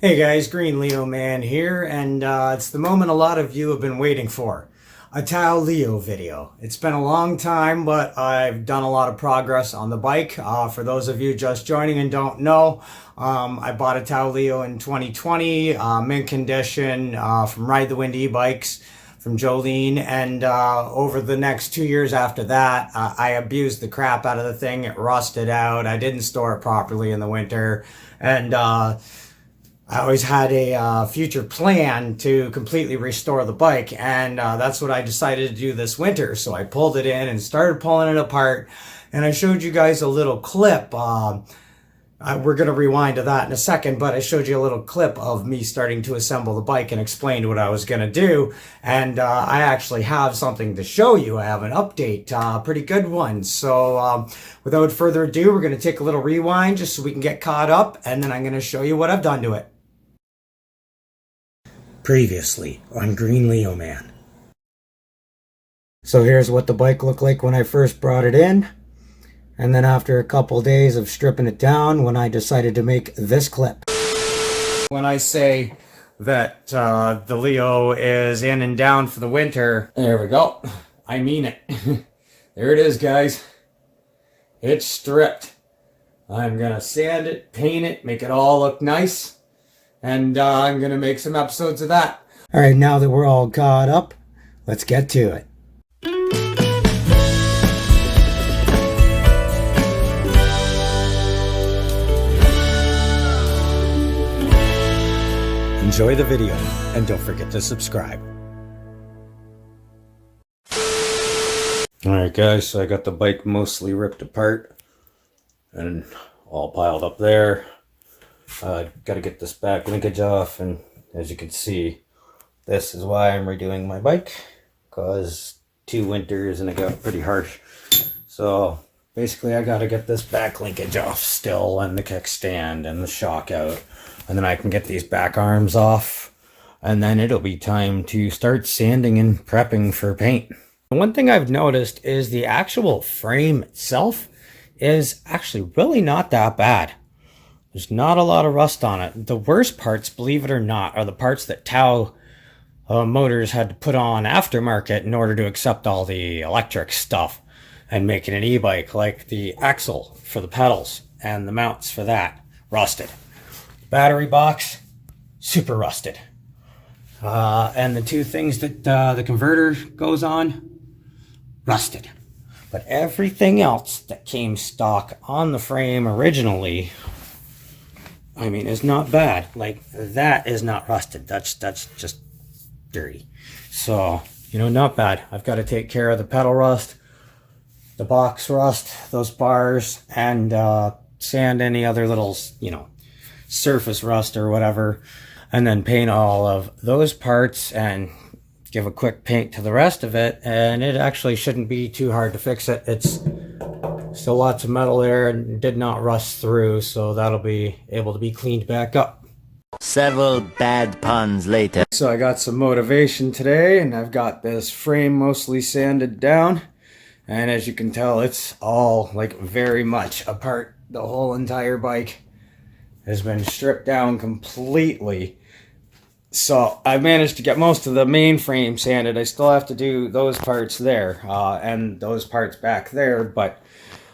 Hey guys, Green Leo Man here, and it's the moment a lot of you have been waiting for. A Tao Leo video. It's been a long time, but I've done a lot of progress on the bike. For those of you just joining and don't know, I bought a Tao Leo in 2020, mint condition, from Ride the Wind e-bikes from Jolene, and over the next 2 years after that, I abused the crap out of the thing. It rusted out. I didn't store it properly in the winter, and I always had a future plan to completely restore the bike, and that's what I decided to do this winter. So I pulled it in and started pulling it apart, and I showed you guys a little clip. We're going to rewind to that in a second, but I showed you a little clip of me starting to assemble the bike and explained what I was going to do. And I actually have something to show you. I have an update, pretty good one. So without further ado, we're going to take a little rewind just so we can get caught up, and then I'm going to show you what I've done to it. Previously on Green Leo Man. So here's what the bike looked like when I first brought it in, and then after a couple days of stripping it down when I decided to make this clip. When I say that the Leo is in and down for the winter, there we go, I mean it. There it is, guys. It's stripped. I'm gonna sand it, paint it, make it all look nice. And I'm going to make some episodes of that. All right, now that we're all caught up, let's get to it. Enjoy the video, and don't forget to subscribe. All right, guys, so I got the bike mostly ripped apart and all piled up there. Got to get this back linkage off, and as you can see, this is why I'm redoing my bike, because 2 winters and it got pretty harsh. So basically I got to get this back linkage off still, and the kickstand and the shock out, and then I can get these back arms off, and then it'll be time to start sanding and prepping for paint. One thing I've noticed is the actual frame itself is actually really not that bad. There's not a lot of rust on it. The worst parts, believe it or not, are the parts that Tao Motors had to put on aftermarket in order to accept all the electric stuff and make it an e-bike, like the axle for the pedals and the mounts for that, rusted. Battery box, super rusted. And the 2 things that the converter goes on, rusted. But everything else that came stock on the frame originally, I mean, it's not bad. Like, that is not rusted. That's just dirty. So, not bad. I've got to take care of the pedal rust, the box rust, those bars, and sand any other little, surface rust or whatever, and then paint all of those parts and give a quick paint to the rest of it, and it actually shouldn't be too hard to fix it. It's still lots of metal there and did not rust through, so that'll be able to be cleaned back up. Several bad puns later. So I got some motivation today, and I've got this frame mostly sanded down, and as you can tell, it's all like very much apart. The whole entire bike has been stripped down completely. So I managed to get most of the main frame sanded. I still have to do those parts there and those parts back there, but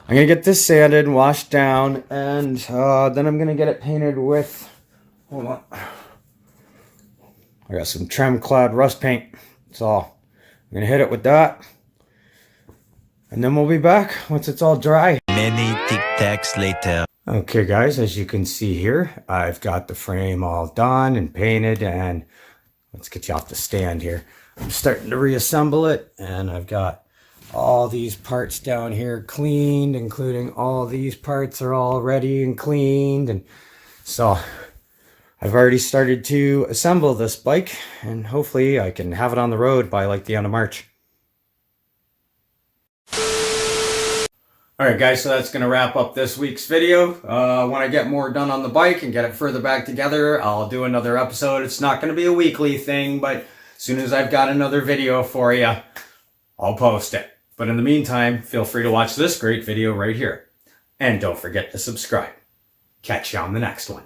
I'm going to get this sanded and washed down, and then I'm going to get it painted with, hold on, I got some Trem Cloud rust paint, so I'm going to hit it with that, and then we'll be back once it's all dry. Many tic-tacs later. Okay guys, as you can see here, I've got the frame all done and painted, and let's get you off the stand here. I'm starting to reassemble it, and I've got all these parts down here cleaned, including all these parts are all ready and cleaned, and so I've already started to assemble this bike, and hopefully I can have it on the road by like the end of March. Alright guys, so that's going to wrap up this week's video. When I get more done on the bike and get it further back together, I'll do another episode. It's not going to be a weekly thing, but as soon as I've got another video for you, I'll post it. But in the meantime, feel free to watch this great video right here. And don't forget to subscribe. Catch you on the next one.